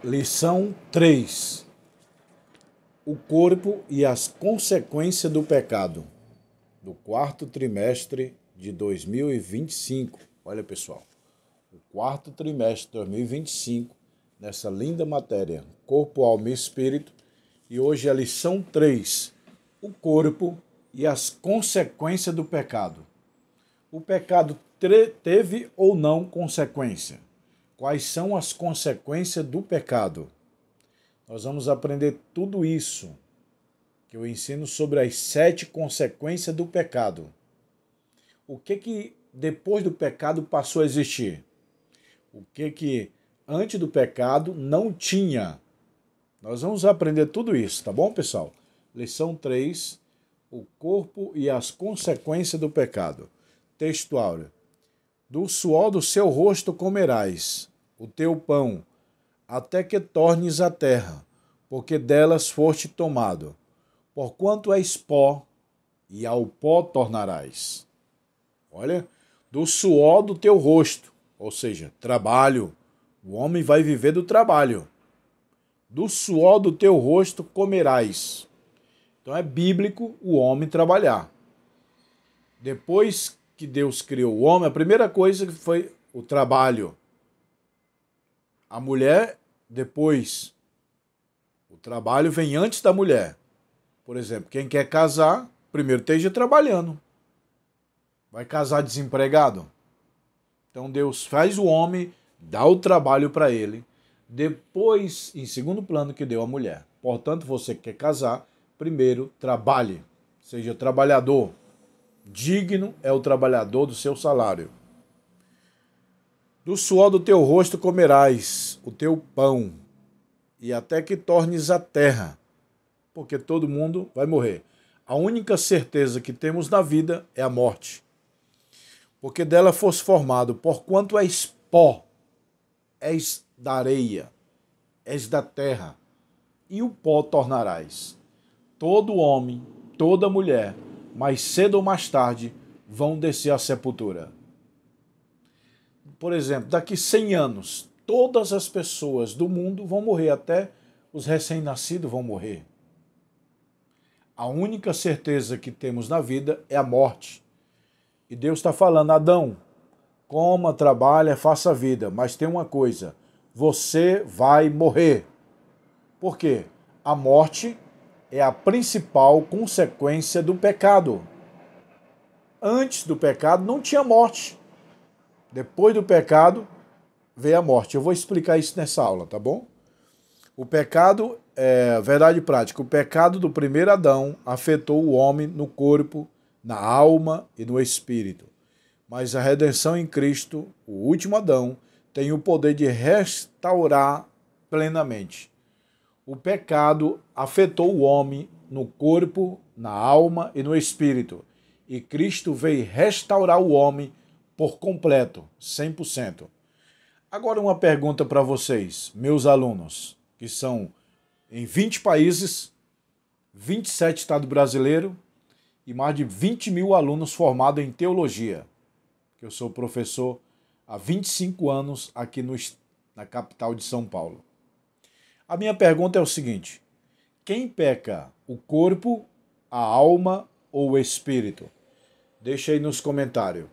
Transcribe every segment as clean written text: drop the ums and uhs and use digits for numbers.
Lição 3: O corpo e as consequências do pecado, do quarto trimestre de 2025. Olha, pessoal, o quarto trimestre de 2025, nessa linda matéria, corpo, alma e espírito, e hoje é a lição 3: o corpo e as consequências do pecado. O pecado teve ou não consequência? Quais são as consequências do pecado? Nós vamos aprender tudo isso que eu ensino sobre as 7 consequências do pecado. O que depois do pecado passou a existir? O que antes do pecado não tinha? Nós vamos aprender tudo isso, tá bom, pessoal? Lição 3: o corpo e as consequências do pecado. Texto áureo. Do suor do seu rosto comerás o teu pão, até que tornes a terra, porque delas foste tomado. Porquanto és pó, e ao pó tornarás. Olha, do suor do teu rosto, ou seja, trabalho. O homem vai viver do trabalho. Do suor do teu rosto comerás. Então é bíblico o homem trabalhar. Depois que Deus criou o homem, a primeira coisa foi o trabalho. A mulher, depois. O trabalho vem antes da mulher. Por exemplo, quem quer casar, primeiro esteja trabalhando. Vai casar desempregado? Então Deus faz o homem, dá o trabalho para ele. Depois, em segundo plano, que deu a mulher. Portanto, você que quer casar, primeiro trabalhe. Seja trabalhador. Digno é o trabalhador do seu salário. Do suor do teu rosto comerás o teu pão, e até que tornes a terra, porque todo mundo vai morrer. A única certeza que temos na vida é a morte, porque dela fosse formado, porquanto és pó, és da areia, és da terra, e o pó tornarás. Todo homem, toda mulher, mais cedo ou mais tarde, vão descer à sepultura. Por exemplo, daqui 100 anos, todas as pessoas do mundo vão morrer, até os recém-nascidos vão morrer. A única certeza que temos na vida é a morte. E Deus está falando: Adão, coma, trabalha, faça a vida, mas tem uma coisa: você vai morrer. Por quê? A morte é a principal consequência do pecado. Antes do pecado não tinha morte. Depois do pecado veio a morte. Eu vou explicar isso nessa aula, tá bom? O pecado é verdade prática. O pecado do primeiro Adão afetou o homem no corpo, na alma e no espírito. Mas a redenção em Cristo, o último Adão, tem o poder de restaurar plenamente. O pecado afetou o homem no corpo, na alma e no espírito. E Cristo veio restaurar o homem por completo, 100%. Agora uma pergunta para vocês, meus alunos, que são em 20 países, 27 estados brasileiros e mais de 20 mil alunos formados em teologia. Que eu sou professor há 25 anos aqui na capital de São Paulo. A minha pergunta é o seguinte: quem peca, o corpo, a alma ou o espírito? Deixa aí nos comentários.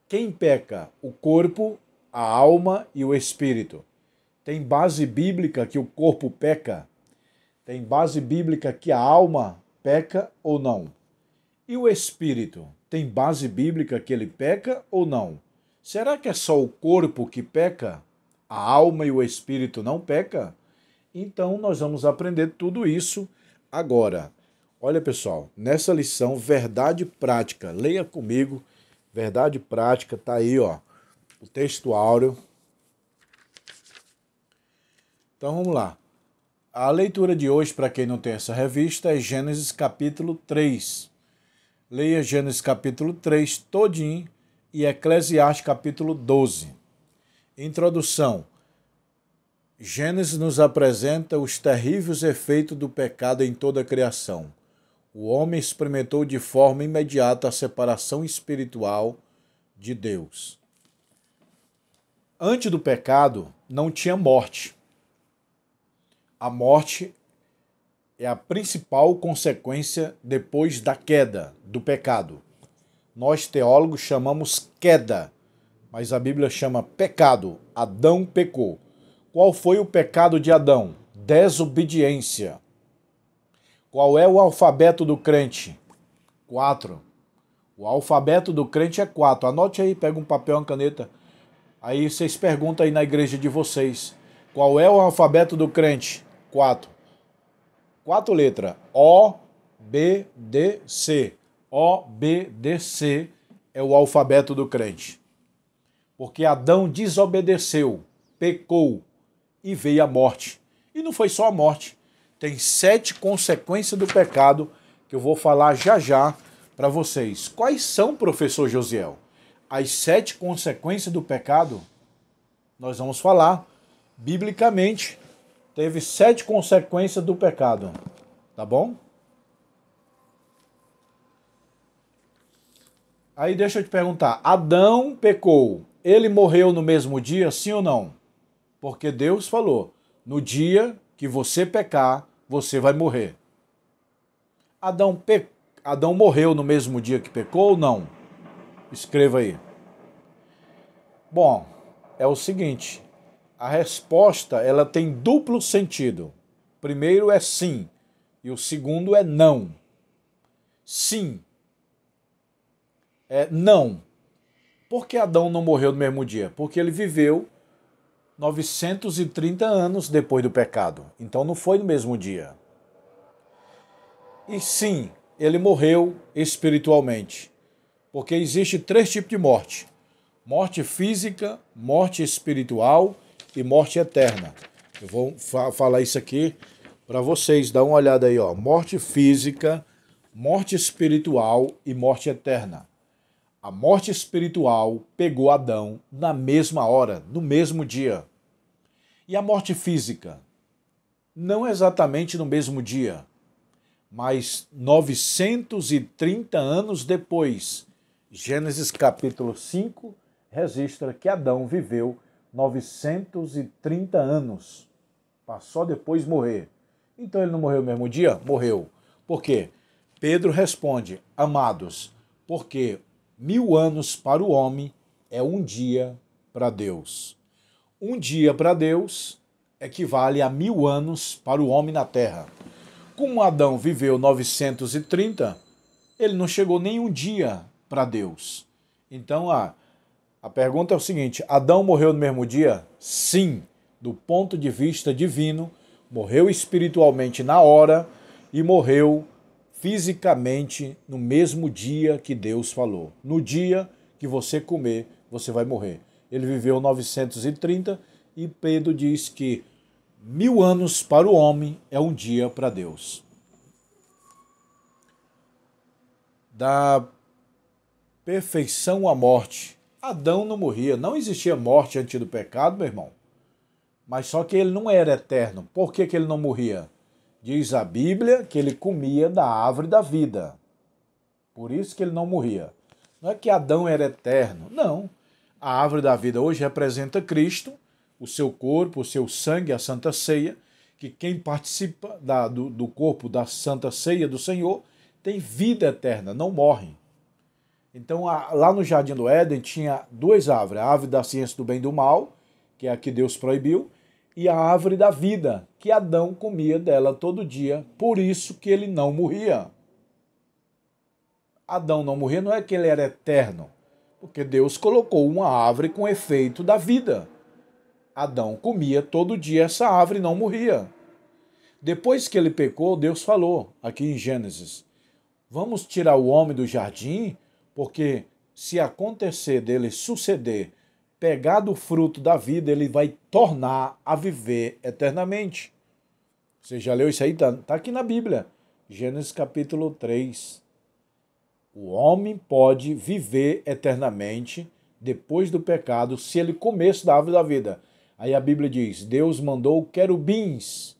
Quem peca, o corpo, a alma e o espírito? Tem base bíblica que o corpo peca? Tem base bíblica que a alma peca ou não? E o espírito? Tem base bíblica que ele peca ou não? Será que é só o corpo que peca? A alma e o espírito não pecam? Então nós vamos aprender tudo isso agora. Olha, pessoal, nessa lição, verdade prática, leia comigo, verdade prática, tá aí, ó, o texto áureo. Então vamos lá. A leitura de hoje, para quem não tem essa revista, é Gênesis capítulo 3. Leia Gênesis capítulo 3 todinho e Eclesiastes capítulo 12. Introdução. Gênesis nos apresenta os terríveis efeitos do pecado em toda a criação. O homem experimentou de forma imediata a separação espiritual de Deus. Antes do pecado, não tinha morte. A morte é a principal consequência depois da queda, do pecado. Nós, teólogos, chamamos queda, mas a Bíblia chama pecado. Adão pecou. Qual foi o pecado de Adão? Desobediência. Qual é o alfabeto do crente? 4. O alfabeto do crente é 4. Anote aí, pega um papel, uma caneta. Aí vocês perguntam aí na igreja de vocês. Qual é o alfabeto do crente? 4. 4 letras. O, B, D, C. O, B, D, C é o alfabeto do crente. Porque Adão desobedeceu, pecou e veio a morte. E não foi só a morte. Tem 7 consequências do pecado que eu vou falar já já para vocês. Quais são, professor Josiel? As 7 consequências do pecado? Nós vamos falar biblicamente. Teve 7 consequências do pecado. Tá bom? Aí deixa eu te perguntar. Adão pecou. Ele morreu no mesmo dia, sim ou não? Porque Deus falou, no dia que você pecar, você vai morrer. Adão morreu no mesmo dia que pecou ou não? Escreva aí. Bom, é o seguinte, a resposta ela tem duplo sentido. Primeiro é sim e o segundo é não. Sim é não. Por que Adão não morreu no mesmo dia? Porque ele viveu 930 anos depois do pecado. Então não foi no mesmo dia. E sim, ele morreu espiritualmente. Porque existe 3 tipos de morte. Morte física, morte espiritual e morte eterna. Eu vou falar isso aqui para vocês. Dá uma olhada aí, ó. Morte física, morte espiritual e morte eterna. A morte espiritual pegou Adão na mesma hora, no mesmo dia. E a morte física? Não exatamente no mesmo dia, mas 930 anos depois. Gênesis capítulo 5 registra que Adão viveu 930 anos. Passou depois morrer. Então ele não morreu no mesmo dia? Morreu. Por quê? Pedro responde, amados, porque 1000 anos para o homem é um dia para Deus. Um dia para Deus equivale a 1000 anos para o homem na terra. Como Adão viveu 930, ele não chegou nem um dia para Deus. Então a pergunta é o seguinte, Adão morreu no mesmo dia? Sim, do ponto de vista divino, morreu espiritualmente na hora e morreu fisicamente no mesmo dia que Deus falou. No dia que você comer, você vai morrer. Ele viveu 930 e Pedro diz que 1000 anos para o homem é um dia para Deus. Da perfeição à morte. Adão não morria, não existia morte antes do pecado, meu irmão. Mas só que ele não era eterno. Por que ele não morria? Diz a Bíblia que ele comia da árvore da vida. Por isso que ele não morria. Não é que Adão era eterno, não. A árvore da vida hoje representa Cristo, o seu corpo, o seu sangue, a Santa Ceia, que quem participa do corpo da Santa Ceia do Senhor tem vida eterna, não morre. Então lá no Jardim do Éden tinha 2 árvores, a árvore da ciência do bem e do mal, que é a que Deus proibiu, e a árvore da vida, que Adão comia dela todo dia, por isso que ele não morria. Adão não morria não é que ele era eterno, porque Deus colocou uma árvore com efeito da vida. Adão comia todo dia essa árvore e não morria. Depois que ele pecou, Deus falou, aqui em Gênesis, vamos tirar o homem do jardim, porque se acontecer dele suceder, pegar do fruto da vida, ele vai tornar a viver eternamente. Você já leu isso aí? Está aqui na Bíblia. Gênesis capítulo 3. O homem pode viver eternamente depois do pecado se ele comer da árvore da vida. Aí a Bíblia diz, Deus mandou querubins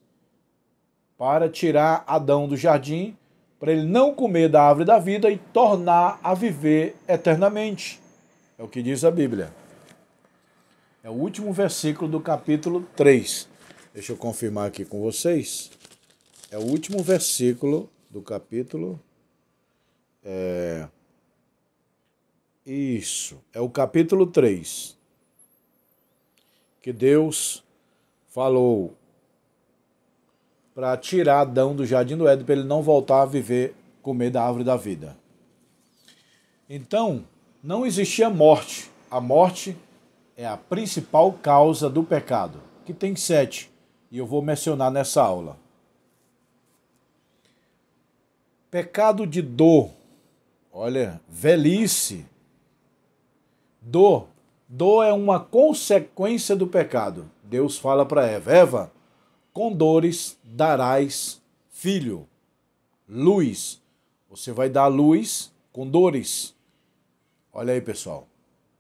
para tirar Adão do jardim, para ele não comer da árvore da vida e tornar a viver eternamente. É o que diz a Bíblia. É o último versículo do capítulo 3. Deixa eu confirmar aqui com vocês. É o último versículo do capítulo. Isso, é o capítulo 3. Que Deus falou para tirar Adão do jardim do Éden, para ele não voltar a viver, comer da árvore da vida. Então, não existia morte. A morte é a principal causa do pecado, que tem 7, e eu vou mencionar nessa aula. Pecado de dor. Olha, velhice. Dor. Dor é uma consequência do pecado. Deus fala para Eva: Eva, com dores darás filho. Luz. Você vai dar luz com dores. Olha aí, pessoal.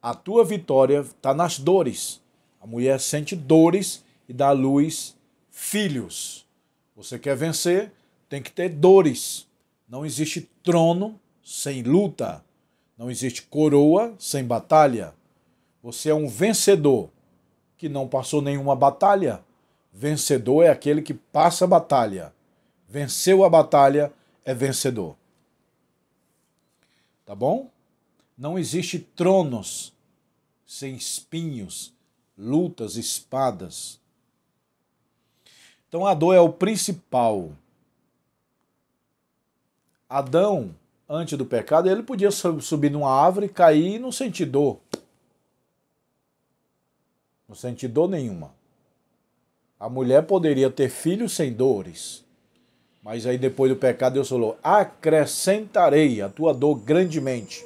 A tua vitória está nas dores. A mulher sente dores e dá à luz filhos. Você quer vencer? Tem que ter dores. Não existe trono sem luta. Não existe coroa sem batalha. Você é um vencedor que não passou nenhuma batalha. Vencedor é aquele que passa a batalha. Venceu a batalha, é vencedor. Tá bom? Não existe tronos sem espinhos, lutas, espadas. Então a dor é o principal. Adão, antes do pecado, ele podia subir numa árvore, cair e não sentir dor. Não sentir dor nenhuma. A mulher poderia ter filhos sem dores. Mas aí depois do pecado Deus falou: acrescentarei a tua dor grandemente.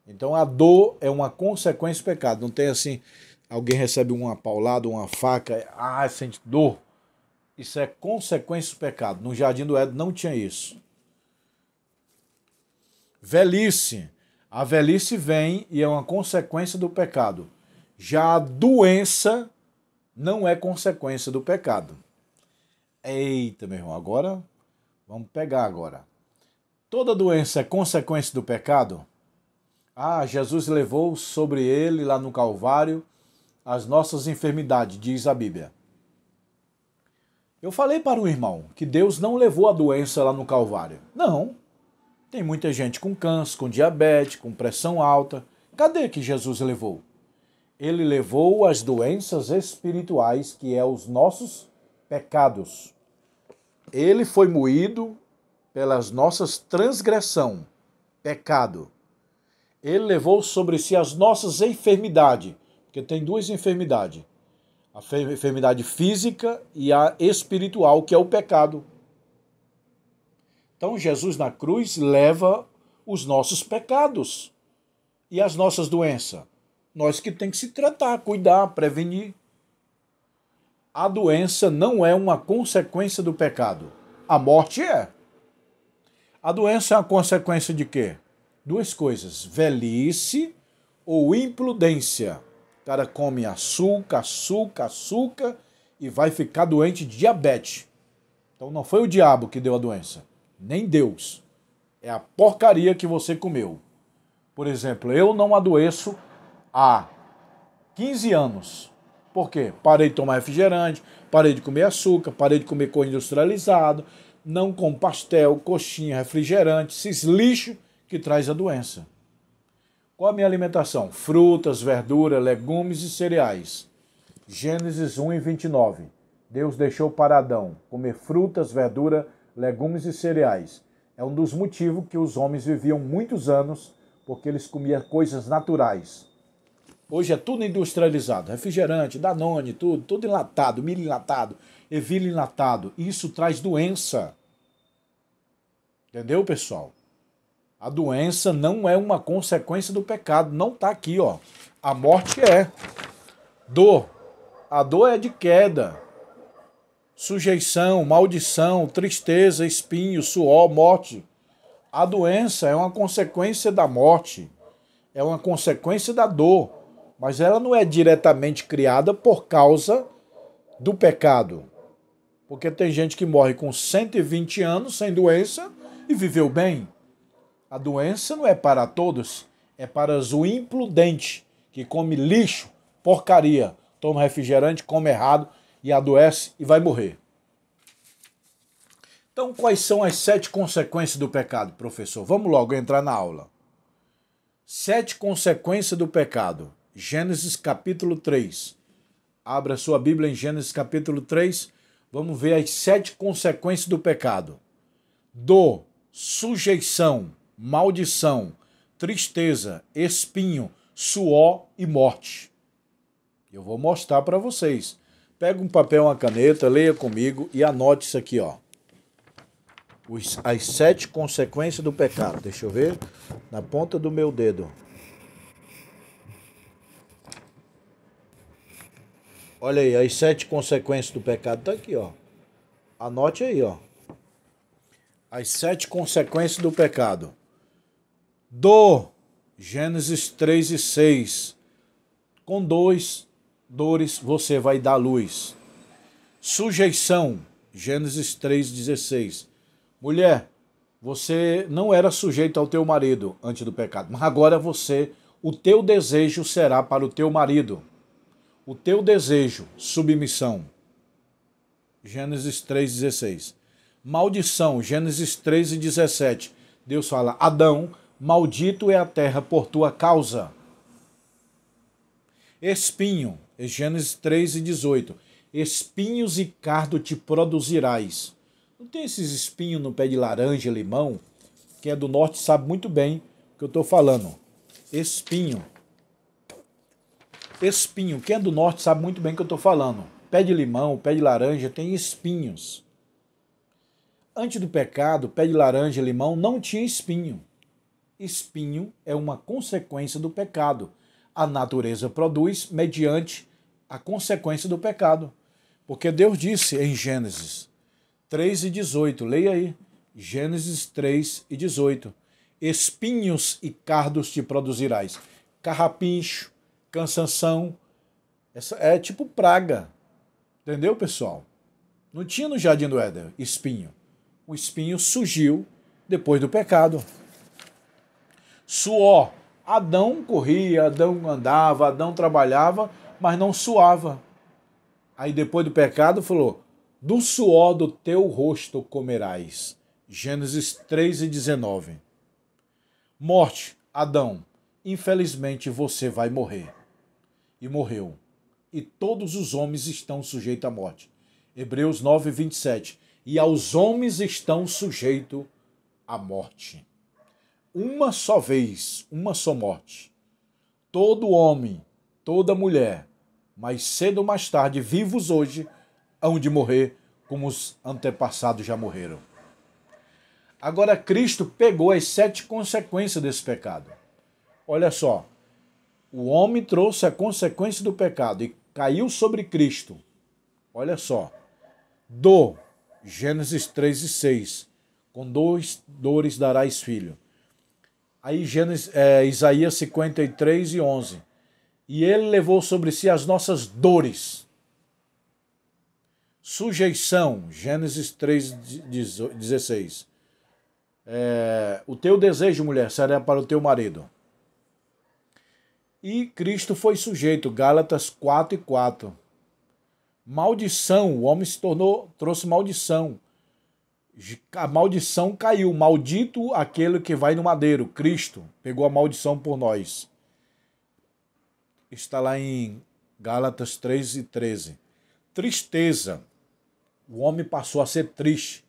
Então a dor é uma consequência do pecado. Não tem assim, alguém recebe uma paulada, uma faca, sente dor. Isso é consequência do pecado. No jardim do Éden não tinha isso. Velhice. A velhice vem e é uma consequência do pecado. Já a doença não é consequência do pecado. Eita, meu irmão, agora vamos pegar agora. Toda doença é consequência do pecado? Jesus levou sobre ele lá no Calvário as nossas enfermidades, diz a Bíblia. Eu falei para o irmão que Deus não levou a doença lá no Calvário. Não. Tem muita gente com câncer, com diabetes, com pressão alta. Cadê que Jesus levou? Ele levou as doenças espirituais, que é os nossos pecados. Ele foi moído pelas nossas transgressões, pecado. Ele levou sobre si as nossas enfermidades, porque tem duas enfermidades. A enfermidade física e a espiritual, que é o pecado. Então Jesus na cruz leva os nossos pecados e as nossas doenças. Nós que tem que se tratar, cuidar, prevenir. A doença não é uma consequência do pecado. A morte é. A doença é uma consequência de quê? Duas coisas: velhice ou imprudência. O cara come açúcar e vai ficar doente de diabetes. Então não foi o diabo que deu a doença, nem Deus. É a porcaria que você comeu. Por exemplo, eu não adoeço há 15 anos. Por quê? Parei de tomar refrigerante, parei de comer açúcar, parei de comer coisa industrializado, não como pastel, coxinha, refrigerante, esses lixos que traz a doença. Qual a minha alimentação? Frutas, verduras, legumes e cereais. Gênesis 1:29. Deus deixou para Adão comer frutas, verduras, legumes e cereais. É um dos motivos que os homens viviam muitos anos, porque eles comiam coisas naturais. Hoje é tudo industrializado, refrigerante, Danone, tudo enlatado, milho enlatado, ervilha enlatado. Isso traz doença. Entendeu, pessoal? A doença não é uma consequência do pecado, não está aqui, ó. A morte é. Dor. A dor é de queda. Sujeição, maldição, tristeza, espinho, suor, morte. A doença é uma consequência da morte. É uma consequência da dor. Mas ela não é diretamente criada por causa do pecado. Porque tem gente que morre com 120 anos sem doença e viveu bem. A doença não é para todos, é para o imprudente, que come lixo, porcaria, toma refrigerante, come errado e adoece e vai morrer. Então, quais são as 7 consequências do pecado, professor? Vamos logo entrar na aula. 7 consequências do pecado. Gênesis capítulo 3. Abra sua Bíblia em Gênesis capítulo 3. Vamos ver as 7 consequências do pecado. Dor, sujeição, maldição, tristeza, espinho, suor e morte. Eu vou mostrar para vocês. Pega um papel e uma caneta, leia comigo e anote isso aqui, ó. As 7 consequências do pecado. Deixa eu ver. Na ponta do meu dedo. Olha aí, as 7 consequências do pecado tá aqui, ó. Anote aí, ó. As 7 consequências do pecado. Dor, Gênesis 3 e 6. Com dores você vai dar luz. Sujeição, Gênesis 3, 16. Mulher, você não era sujeito ao teu marido antes do pecado, mas agora o teu desejo será para o teu marido. O teu desejo, submissão. Gênesis 3,16. Maldição, Gênesis 3,17. Deus fala, Adão, maldito é a terra por tua causa. Espinho, Gênesis 3,18. Espinhos e cardo te produzirás. Não tem esses espinhos no pé de laranja, limão? Quem é do norte sabe muito bem o que eu estou falando. Espinho. Espinho. Quem é do norte sabe muito bem o que eu estou falando. Pé de limão, pé de laranja tem espinhos. Antes do pecado, pé de laranja e limão não tinha espinho. Espinho é uma consequência do pecado. A natureza produz mediante a consequência do pecado. Porque Deus disse em Gênesis 3:18, leia aí, Gênesis 3:18, espinhos e cardos te produzirás. Carrapincho, cansanção, essa é tipo praga, entendeu, pessoal? Não tinha no Jardim do Éden espinho. O espinho surgiu depois do pecado. Suor, Adão corria, Adão andava, Adão trabalhava, mas não suava. Aí depois do pecado falou, do suor do teu rosto comerás. Gênesis 3:19. Morte, Adão, infelizmente você vai morrer. E morreu. E todos os homens estão sujeitos à morte. Hebreus 9:27. E aos homens estão sujeitos à morte. Uma só vez, uma só morte. Todo homem, toda mulher, mais cedo ou mais tarde, vivos hoje, hão de morrer como os antepassados já morreram. Agora Cristo pegou as 7 consequências desse pecado. Olha só, o homem trouxe a consequência do pecado e caiu sobre Cristo. Olha só, dor, Gênesis 3:6, com dores darás filho. Aí Isaías 53:11, e ele levou sobre si as nossas dores. Sujeição, Gênesis 3:16. O teu desejo, mulher, será para o teu marido. E Cristo foi sujeito, Gálatas 4:4. Maldição, o homem trouxe maldição. A maldição caiu, maldito aquele que vai no madeiro. Cristo pegou a maldição por nós. Está lá em Gálatas 3:13. Tristeza. O homem passou a ser triste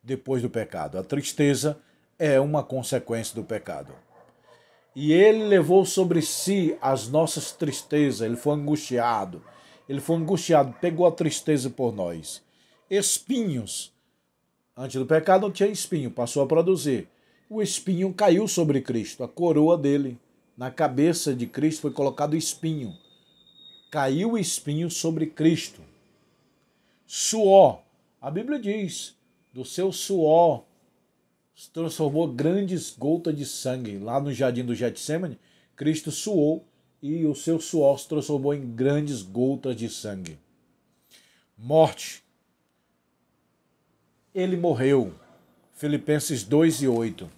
depois do pecado. A tristeza é uma consequência do pecado. E ele levou sobre si as nossas tristezas. Ele foi angustiado. Pegou a tristeza por nós. Espinhos. Antes do pecado não tinha espinho, passou a produzir. O espinho caiu sobre Cristo, a coroa dele. Na cabeça de Cristo foi colocado espinho. Caiu o espinho sobre Cristo. Suor. A Bíblia diz, do seu suor se transformou grandes gotas de sangue. Lá no jardim do Getsêmani, Cristo suou e o seu suor se transformou em grandes gotas de sangue. Morte. Ele morreu. Filipenses 2:8.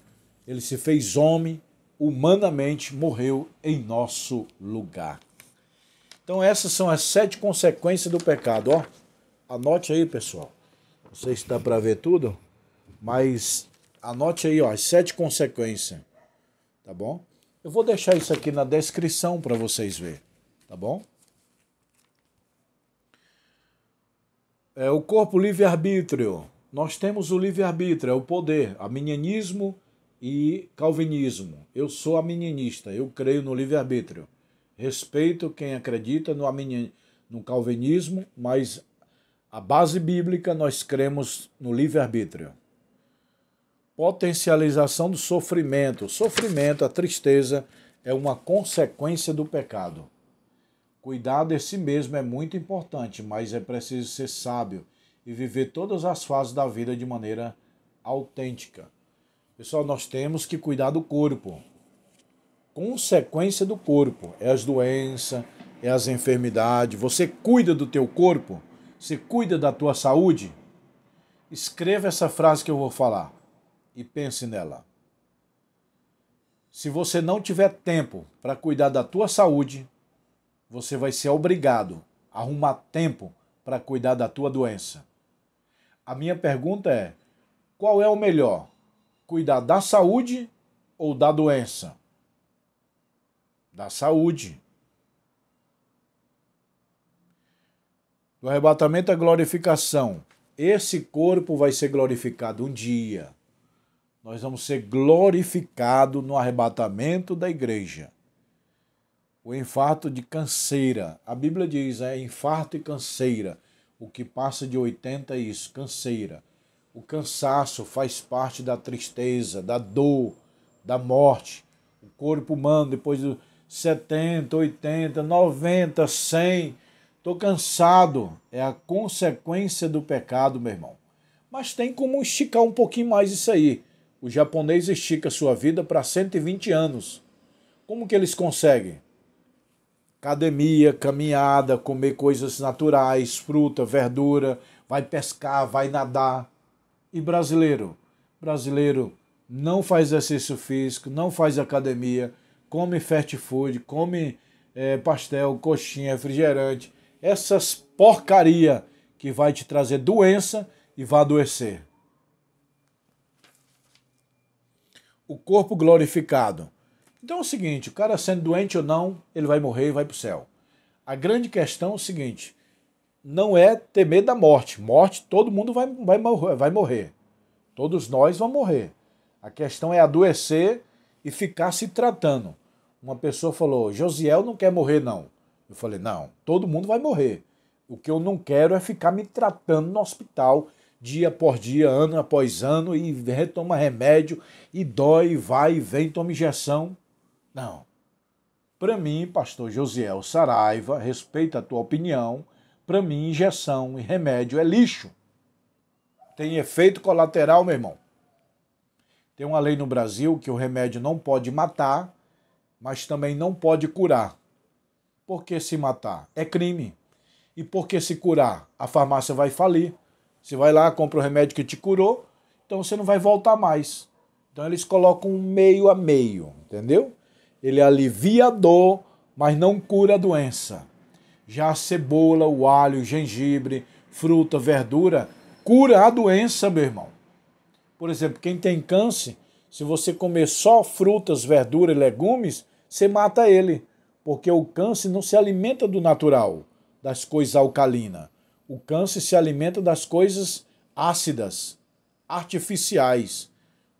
Ele se fez homem, humanamente morreu em nosso lugar. Então essas são as 7 consequências do pecado, ó. Anote aí, pessoal. Não sei se dá para ver tudo, mas anote aí, ó, as 7 consequências, tá bom? Eu vou deixar isso aqui na descrição para vocês verem, tá bom? O corpo livre-arbítrio. Nós temos o livre-arbítrio, é o poder, arminianismo e calvinismo. Eu sou arminianista, eu creio no livre-arbítrio. Respeito quem acredita no calvinismo, mas a base bíblica nós cremos no livre-arbítrio. Potencialização do sofrimento. O sofrimento, a tristeza, é uma consequência do pecado. Cuidar de si mesmo é muito importante, mas é preciso ser sábio e viver todas as fases da vida de maneira autêntica. Pessoal, nós temos que cuidar do corpo. Consequência do corpo é as doenças, é as enfermidades. Você cuida do teu corpo? Você cuida da tua saúde? Escreva essa frase que eu vou falar e pense nela. Se você não tiver tempo para cuidar da tua saúde, você vai ser obrigado a arrumar tempo para cuidar da tua doença. A minha pergunta é, qual é o melhor? Cuidar da saúde ou da doença? Da saúde. Do arrebatamento à glorificação. Esse corpo vai ser glorificado um dia. Nós vamos ser glorificados no arrebatamento da igreja. O infarto de canseira. A Bíblia diz, infarto e canseira. O que passa de 80 é isso, canseira. O cansaço faz parte da tristeza, da dor, da morte. O corpo humano, depois de 70, 80, 90, 100, estou cansado. É a consequência do pecado, meu irmão. Mas tem como esticar um pouquinho mais isso aí. O japonês estica a sua vida para 120 anos. Como que eles conseguem? Academia, caminhada, comer coisas naturais, fruta, verdura, vai pescar, vai nadar. E brasileiro? Brasileiro não faz exercício físico, não faz academia, come fast food, come pastel, coxinha, refrigerante. Essas porcaria que vai te trazer doença e vai adoecer. O corpo glorificado. Então é o seguinte, o cara sendo doente ou não, ele vai morrer e vai para o céu. A grande questão é o seguinte, não é ter medo da morte. Morte, todo mundo vai morrer. Todos nós vamos morrer. A questão é adoecer e ficar se tratando. Uma pessoa falou, Josiel não quer morrer não. Eu falei, não, todo mundo vai morrer. O que eu não quero é ficar me tratando no hospital, dia por dia, ano após ano, e retoma remédio, e dói, vai e vem, toma injeção. Não. Para mim, pastor Josiel Saraiva, respeito a tua opinião, para mim injeção e remédio é lixo. Tem efeito colateral, meu irmão. Tem uma lei no Brasil que o remédio não pode matar, mas também não pode curar. Por que se matar? É crime. E por que se curar? A farmácia vai falir. Você vai lá, compra o remédio que te curou, então você não vai voltar mais. Então eles colocam um meio a meio, entendeu? Ele alivia a dor, mas não cura a doença. Já a cebola, o alho, o gengibre, fruta, verdura, cura a doença, meu irmão. Por exemplo, quem tem câncer, se você comer só frutas, verduras e legumes, você mata ele. Porque o câncer não se alimenta do natural, das coisas alcalinas. O câncer se alimenta das coisas ácidas, artificiais.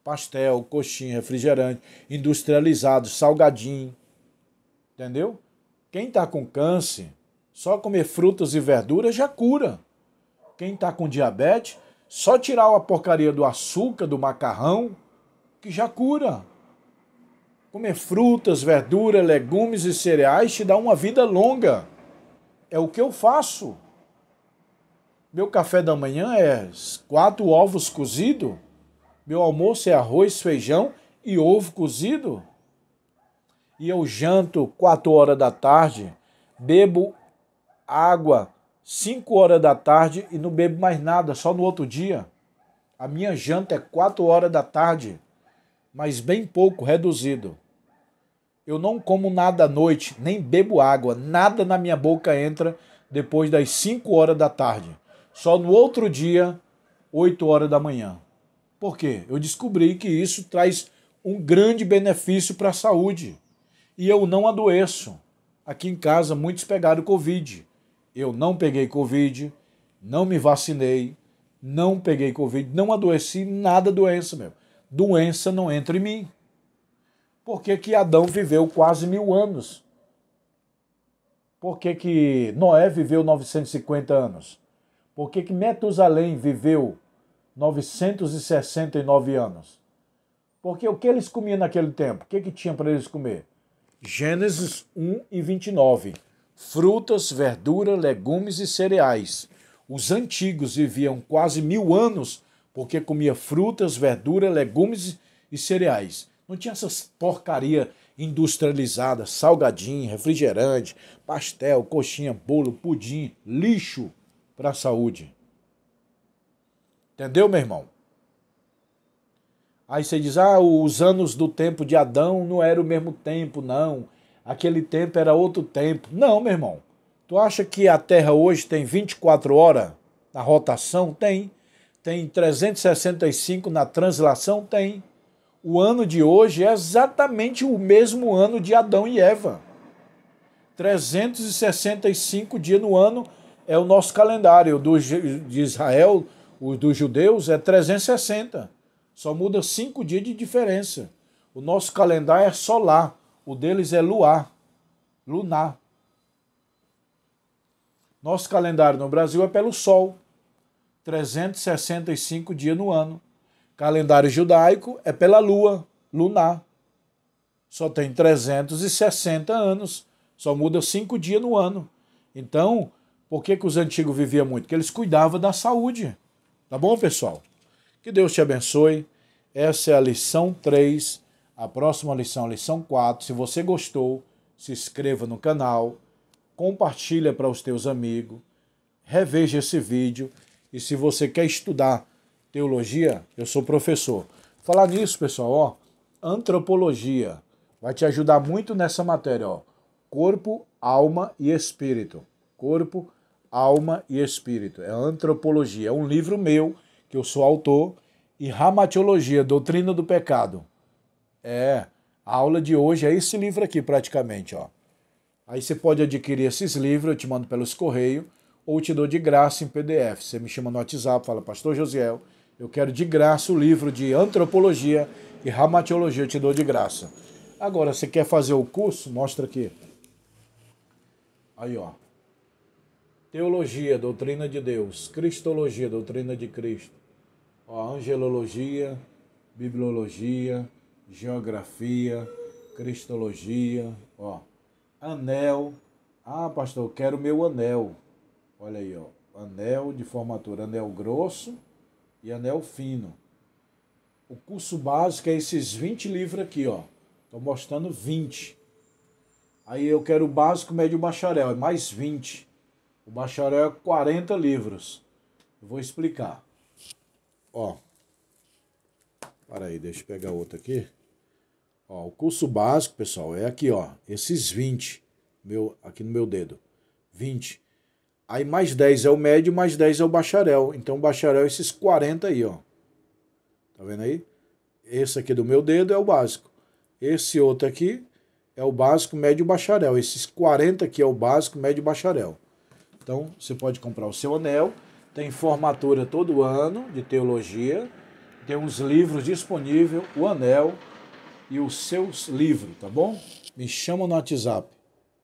Pastel, coxinha, refrigerante, industrializado, salgadinho. Entendeu? Quem está com câncer, só comer frutas e verduras já cura. Quem está com diabetes, só tirar a porcaria do açúcar, do macarrão, que já cura. Comer frutas, verduras, legumes e cereais te dá uma vida longa. É o que eu faço. Meu café da manhã é 4 ovos cozidos. Meu almoço é arroz, feijão e ovo cozido. E eu janto 4 horas da tarde, bebo água 5 horas da tarde e não bebo mais nada, só no outro dia. A minha janta é 4 horas da tarde, mas bem pouco, reduzido. Eu não como nada à noite, nem bebo água, nada na minha boca entra depois das 5 horas da tarde. só no outro dia, 8 horas da manhã. Por quê? Eu descobri que isso traz um grande benefício para a saúde. E eu não adoeço. Aqui em casa, muitos pegaram Covid. Eu não peguei Covid, não me vacinei, não peguei Covid, não adoeci, nada doença, meu. Doença não entra em mim. Por que que Adão viveu quase 1000 anos? Por que que Noé viveu 950 anos? Por que que Metusalém viveu 969 anos? Porque o que eles comiam naquele tempo? O que que tinha para eles comer? Gênesis 1 e 29. Frutas, verdura, legumes e cereais. Os antigos viviam quase 1000 anos porque comia frutas, verdura, legumes e cereais. Não tinha essas porcaria industrializada, salgadinho, refrigerante, pastel, coxinha, bolo, pudim, lixo para a saúde. Entendeu, meu irmão? Aí você diz, os anos do tempo de Adão não era o mesmo tempo, não. Aquele tempo era outro tempo. Não, meu irmão. Tu acha que a Terra hoje tem 24 horas na rotação? Tem. Tem 365 na translação? Tem. O ano de hoje é exatamente o mesmo ano de Adão e Eva. 365 dias no ano é o nosso calendário. De Israel, o dos judeus, é 360. Só muda 5 dias de diferença. O nosso calendário é solar. O deles é lunar. Nosso calendário no Brasil é pelo sol. 365 dias no ano. Calendário judaico é pela lua, lunar. Só tem 360 anos. Só muda 5 dias no ano. Então, por que que os antigos viviam muito? Porque eles cuidavam da saúde. Tá bom, pessoal? Que Deus te abençoe. Essa é a lição 3. A próxima lição, lição 4. Se você gostou, se inscreva no canal. Compartilha para os teus amigos. Reveja esse vídeo. E se você quer estudar teologia, eu sou professor. Falar nisso, pessoal, antropologia vai te ajudar muito nessa matéria, corpo, alma e espírito. Corpo, alma e espírito. É antropologia. É um livro meu, que eu sou autor, e ramatiologia, doutrina do pecado. A aula de hoje é esse livro aqui, praticamente, Aí você pode adquirir esses livros, eu te mando pelos correios, ou te dou de graça em PDF. Você me chama no WhatsApp, fala, Pastor Josiel, eu quero de graça o livro de antropologia e ramatiologia, eu te dou de graça. Agora, você quer fazer o curso? Mostra aqui. Aí, Teologia, doutrina de Deus. Cristologia, doutrina de Cristo. Angelologia, bibliologia, geografia, cristologia, anel. Pastor, eu quero meu anel. Olha aí, anel de formatura, anel grosso e anel fino. O curso básico é esses 20 livros aqui, Estou mostrando 20. Aí eu quero o básico, médio e bacharel, é mais 20. O bacharel é 40 livros. Eu vou explicar. Para aí, deixa eu pegar outro aqui. O curso básico, pessoal, é aqui, esses 20. Aqui no meu dedo. 20. Aí mais 10 é o médio, mais 10 é o bacharel. Então o bacharel é esses 40 aí, Tá vendo aí? Esse aqui do meu dedo é o básico. Esse outro aqui é o básico, médio e bacharel. Esses 40 aqui é o básico, médio e bacharel. Então você pode comprar o seu anel. Tem formatura todo ano de teologia. Tem uns livros disponíveis, o anel e os seus livros, tá bom? Me chama no WhatsApp.